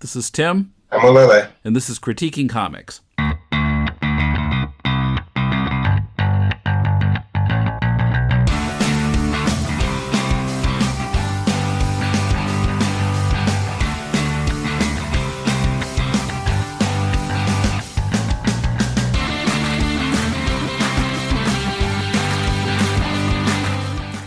This is Tim. I'm Mulele. And this is Critiquing Comics.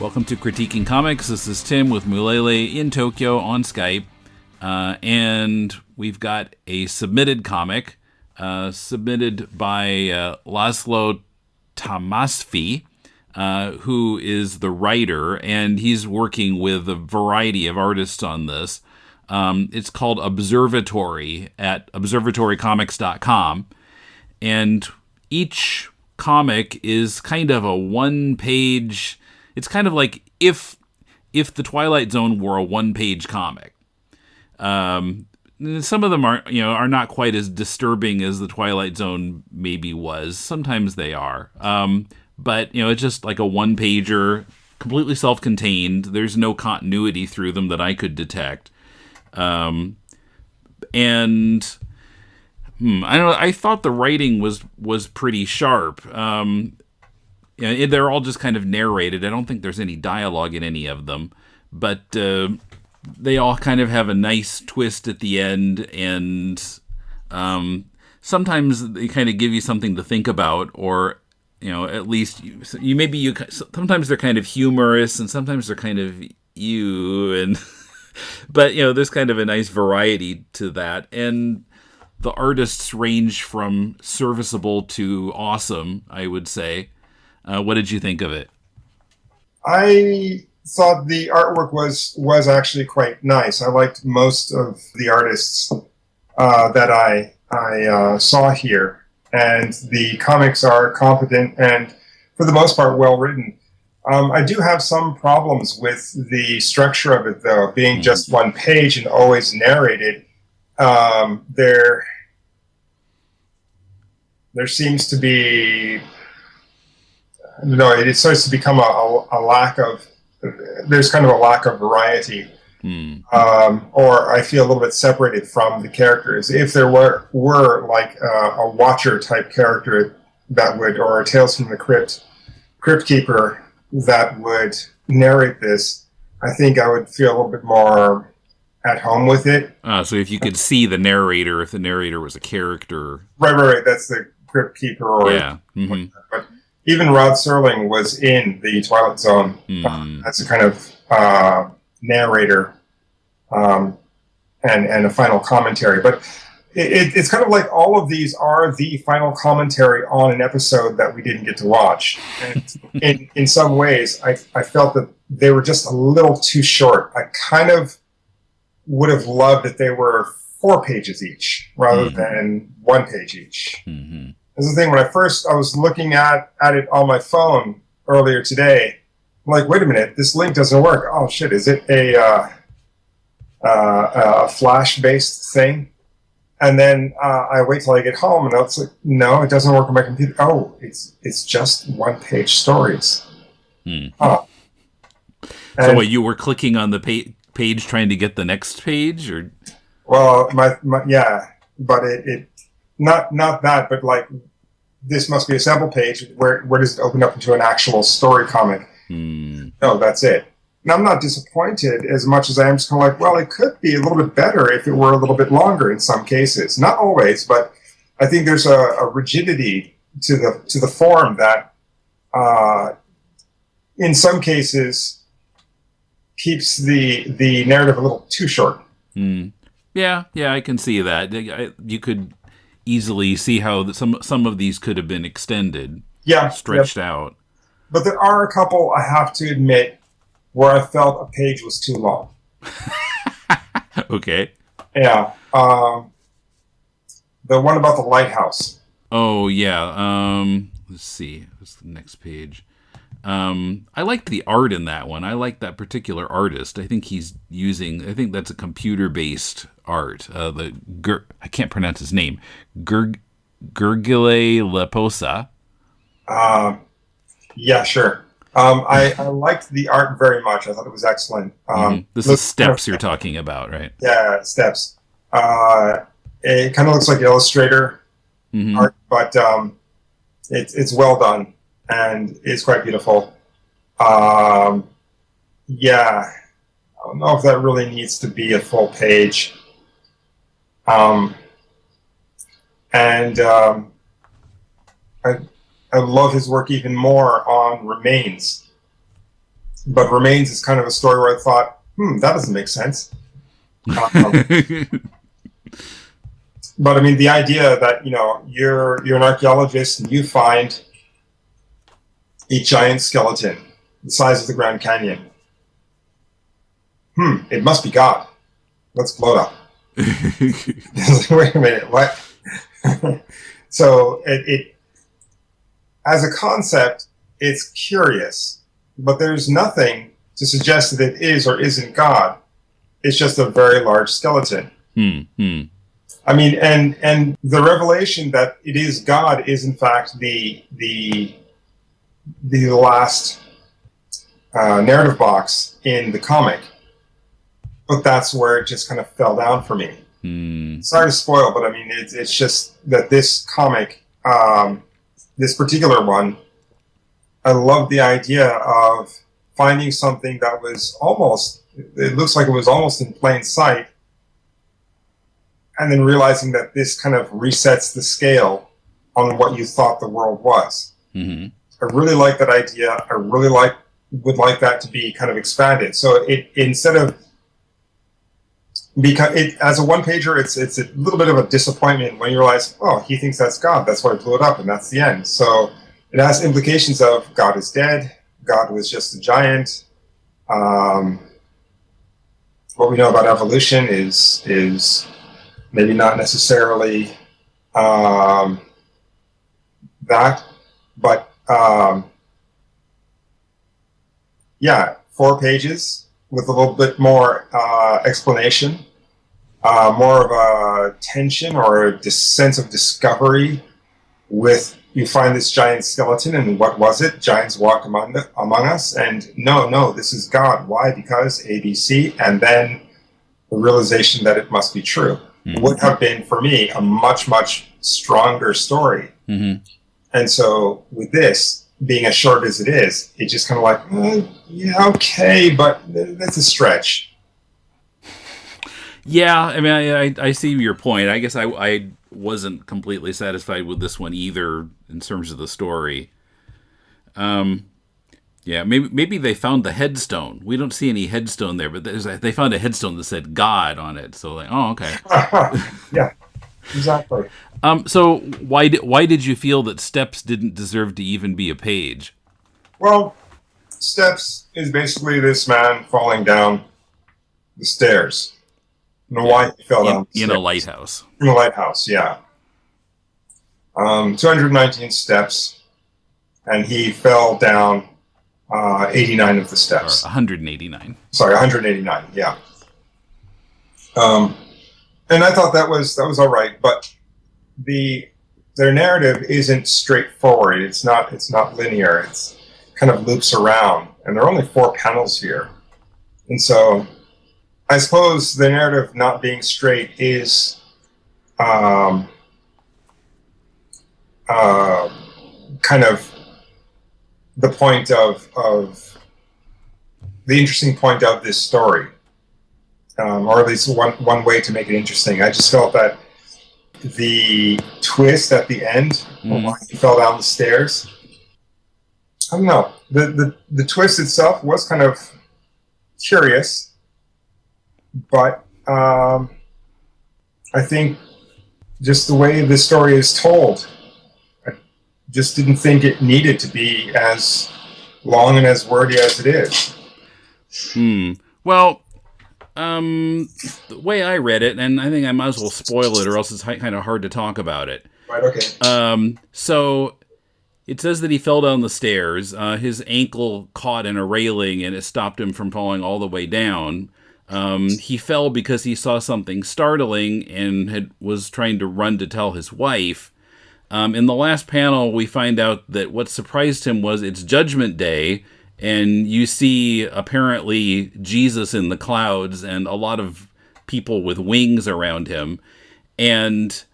Welcome to Critiquing Comics. This is Tim with Mulele in Tokyo on Skype. And we've got a submitted comic submitted by Laszlo Tamasfi, who is the writer, and he's working with a variety of artists on this. It's called Observatory at observatorycomics.com. And each comic is kind of a one-page... It's kind of like if the Twilight Zone were a one-page comic. Some of them are not quite as disturbing as the Twilight Zone maybe was. Sometimes they are. But it's just like a one-pager, completely self-contained. There's no continuity through them that I could detect. I don't know. I thought the writing was pretty sharp. They're all just kind of narrated. I don't think there's any dialogue in any of them, but they all kind of have a nice twist at the end, and sometimes they kind of give you something to think about, or at least sometimes they're kind of humorous, and sometimes they're kind of but there's kind of a nice variety to that, and the artists range from serviceable to awesome, I would say. What did you think of it? I thought the artwork was actually quite nice. I liked most of the artists that I saw here, and the comics are competent and, for the most part, well written. I do have some problems with the structure of it, though, being just one page and always narrated. There seems to be... No, it starts to become a lack of. There's kind of a lack of variety, or I feel a little bit separated from the characters. If there were like a Watcher type character that would, or a Tales from the Crypt Keeper that would narrate this, I think I would feel a little bit more at home with it. So if you could see the narrator, if the narrator was a character, right, that's the Crypt Keeper, or yeah. Mm-hmm. But even Rod Serling was in the Twilight Zone as a kind of narrator and a final commentary. But it's kind of like all of these are the final commentary on an episode that we didn't get to watch. And in some ways, I felt that they were just a little too short. I kind of would have loved if they were 4 pages each rather than 1 page each. Mm-hmm. This is the thing, when I was looking at it on my phone earlier today, I'm like, wait a minute, this link doesn't work. Oh shit, is it a Flash-based thing? And then I wait till I get home, and it's like, no, it doesn't work on my computer. Oh, it's just 1-page stories. So what, you were clicking on the page trying to get the next page, or? Well, yeah, but it not that, but like, this must be a sample page. Where does it open up into an actual story comic? No, that's it. And I'm not disappointed as much as I am just kind of like, well, it could be a little bit better if it were a little bit longer in some cases. Not always, but I think there's a rigidity to the form that, in some cases, keeps the narrative a little too short. Yeah, I can see that. You could easily see how some of these could have been extended, stretched out. But there are a couple, I have to admit, where I felt a page was too long. Okay. Yeah. The one about the lighthouse. Oh, yeah. Let's see. What's the next page? I liked the art in that one. I like that particular artist. I think that's a computer-based art. I can't pronounce his name. Gurgile Leposa. Yeah, sure. I liked the art very much. I thought it was excellent. This is Steps you're talking about, right? Yeah, Steps. It kind of looks like Illustrator art, but it's well done and it's quite beautiful. Yeah, I don't know if that really needs to be a full page. I love his work even more on Remains. But Remains is kind of a story where I thought, that doesn't make sense. But I mean, the idea that, you're an archaeologist and you find a giant skeleton the size of the Grand Canyon. It must be God. Let's blow it up. Wait a minute, what? So it as a concept, it's curious, but there's nothing to suggest that it is or isn't God. It's just a very large skeleton. I mean, and the revelation that it is God is in fact the last narrative box in the comic, but that's where it just kind of fell down for me. Sorry to spoil, but I mean, it's just that this comic, this particular one, I love the idea of finding something that was it looks like it was almost in plain sight, and then realizing that this kind of resets the scale on what you thought the world was. I really like that idea. I really would like that to be kind of expanded. So it instead of because it as a one pager, it's a little bit of a disappointment when you realize, oh, he thinks that's God. That's why he blew it up, and that's the end. So it has implications of God is dead. God was just a giant. What we know about evolution is maybe not necessarily that, but yeah, 4 pages with a little bit more explanation, more of a tension or a sense of discovery. With you find this giant skeleton, and what was it? Giants walk among us, and no, this is God. Why? Because ABC, and then the realization that it must be true. Would have been, for me, a much, much stronger story. And so with this, being as short as it is, it just kind of like, yeah, okay, but that's a stretch. Yeah, I mean, I see your point. I guess I wasn't completely satisfied with this one either in terms of the story. Yeah, maybe they found the headstone. We don't see any headstone there, but they found a headstone that said God on it. So like, oh, okay. Yeah, exactly. So why did you feel that Steps didn't deserve to even be a page? Well, Steps is basically this man falling down the stairs. I don't know why he fell down the stairs. In a lighthouse. In a lighthouse, yeah. 219 steps, and he fell down 89 of the steps. Or 189. Sorry, 189, yeah. And I thought that was all right, but their narrative isn't straightforward. It's not linear. It's kind of loops around, and there are only 4 panels here. And so I suppose the narrative not being straight is kind of the point of the interesting point of this story, or at least one way to make it interesting. I just felt that the twist at the end, why he fell down the stairs, I don't know. The twist itself was kind of curious, but I think just the way the story is told, I just didn't think it needed to be as long and as wordy as it is. Well, the way I read it, and I think I might as well spoil it, or else it's kind of hard to talk about it. Right, okay. So it says that he fell down the stairs. His ankle caught in a railing, and it stopped him from falling all the way down. He fell because he saw something startling and was trying to run to tell his wife. In the last panel, we find out that what surprised him was it's Judgment Day, and you see apparently Jesus in the clouds, and a lot of people with wings around him. And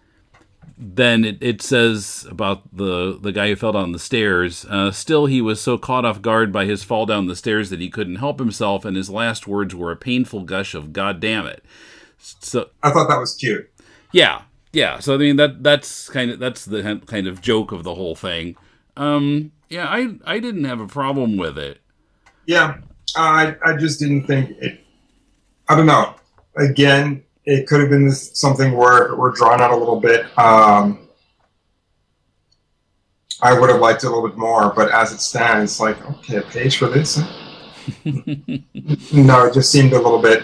then it says about the guy who fell down the stairs, still he was so caught off guard by his fall down the stairs that he couldn't help himself, and his last words were a painful gush of "God damn it." So I thought that was cute. Yeah. So I mean that's the kind of joke of the whole thing. Yeah, I didn't have a problem with it. Yeah, I just didn't think it. I don't know. Again, it could have been something where we're drawn out a little bit. I would have liked it a little bit more, but as it stands, like, okay, a page for this? No, it just seemed a little bit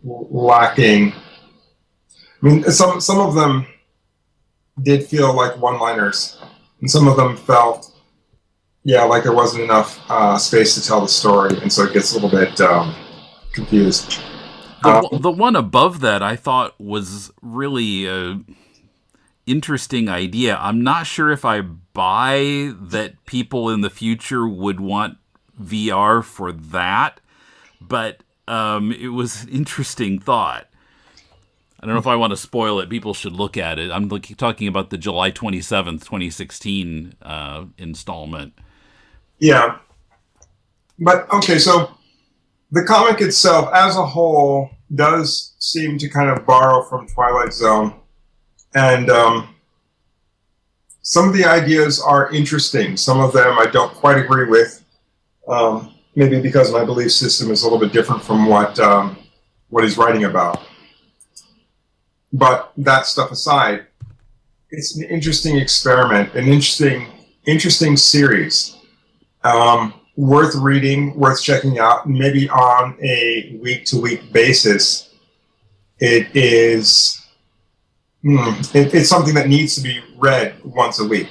lacking. I mean, some of them did feel like one-liners, and some of them felt, like there wasn't enough space to tell the story, and so it gets a little bit confused. The one above that I thought was really a interesting idea. I'm not sure if I buy that people in the future would want VR for that, but it was an interesting thought. I don't know if I want to spoil it. People should look at it. I'm talking about the July 27th, 2016 installment. Yeah. But, okay, so the comic itself, as a whole, does seem to kind of borrow from Twilight Zone. And some of the ideas are interesting. Some of them I don't quite agree with. Maybe because my belief system is a little bit different from what he's writing about. But that stuff aside, it's an interesting experiment, an interesting series. Worth reading, worth checking out, maybe on a week-to-week basis. It is it's something that needs to be read once a week.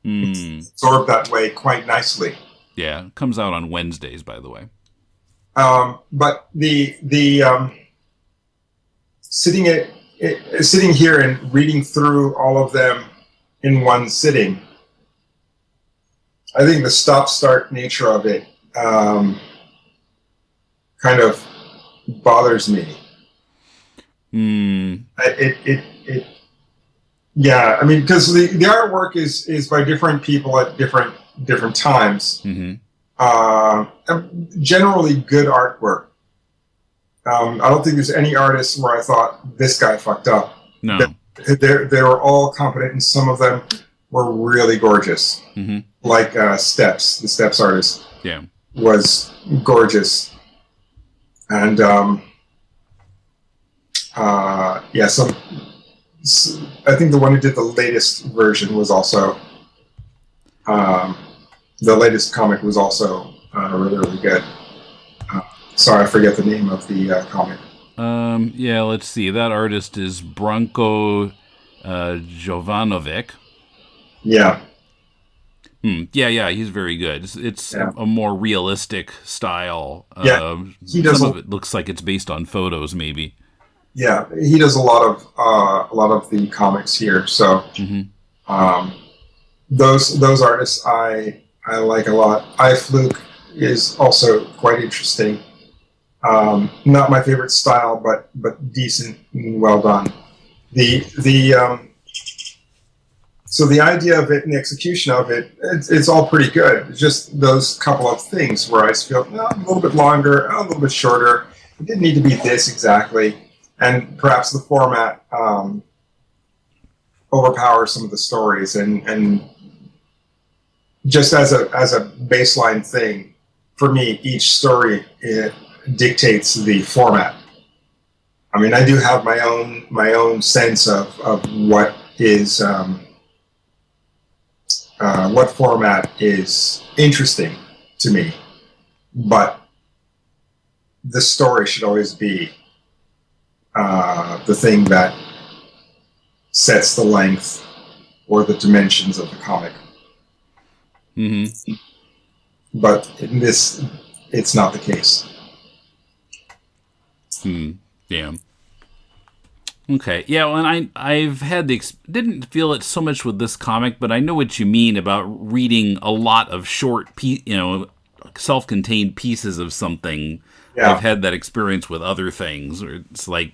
It's absorbed that way quite nicely. Yeah, it comes out on Wednesdays, by the way. But the sitting here and reading through all of them in one sitting, I think the stop-start nature of it kind of bothers me. Yeah, I mean, because the artwork is by different people at different times. Generally good artwork. I don't think there's any artist where I thought this guy fucked up. No, they were all competent, and some of them were really gorgeous. Like Steps, the Steps artist. Yeah, was gorgeous, and I think the one who did the latest version was also the latest comic was also really good. Sorry, I forget the name of the comic. Let's see. That artist is Branko Jovanovic. Yeah. Yeah, he's very good. It's a more realistic style. He does. Some of it looks like it's based on photos, maybe. Yeah, he does a lot of the comics here. So those artists I like a lot. iFluke is also quite interesting. Not my favorite style, but decent and well done. So the idea of it and the execution of it, it's all pretty good. It's just those couple of things where I just feel a little bit longer, a little bit shorter. It didn't need to be this exactly. And perhaps the format overpowers some of the stories. And just as a baseline thing, for me, each story dictates the format. I mean, I do have my own sense of what is what format is interesting to me, but the story should always be the thing that sets the length or the dimensions of the comic. But in this, it's not the case. Yeah. Okay. Yeah, well, and I've had didn't feel it so much with this comic, but I know what you mean about reading a lot of short self-contained pieces of something Yeah. I've had that experience with other things, where it's like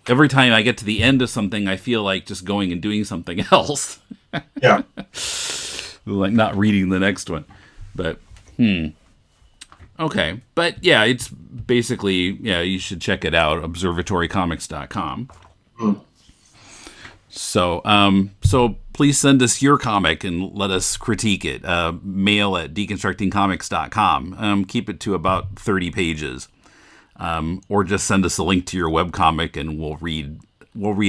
every time I get to the end of something, I feel like just going and doing something else. Yeah. Like not reading the next one. But, okay. But, yeah, it's basically, you should check it out, observatorycomics.com. So please send us your comic and let us critique it. Mail at deconstructingcomics.com. Keep it to about 30 pages. Or just send us a link to your webcomic and we'll read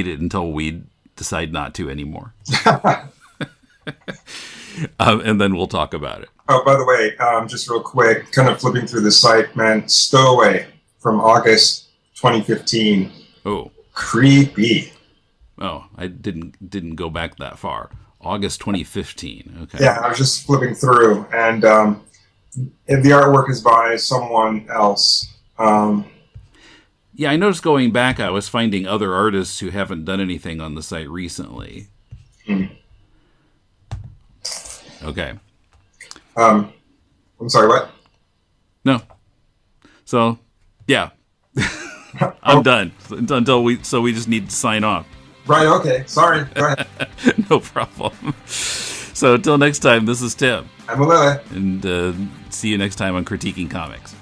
it until we decide not to anymore. And then we'll talk about it. Oh, by the way, just real quick, kind of flipping through the site, man, Stowaway from August 2015. Oh. Creepy. Oh, I didn't go back that far. August 2015. Okay. Yeah, I was just flipping through, and the artwork is by someone else. Yeah, I noticed going back, I was finding other artists who haven't done anything on the site recently. Okay. I'm sorry, what? No. So, yeah. I'm done. We just need to sign off. Right, okay. Sorry. Go ahead. No problem. So until next time, this is Tim. I'm Mulele. And see you next time on Critiquing Comics.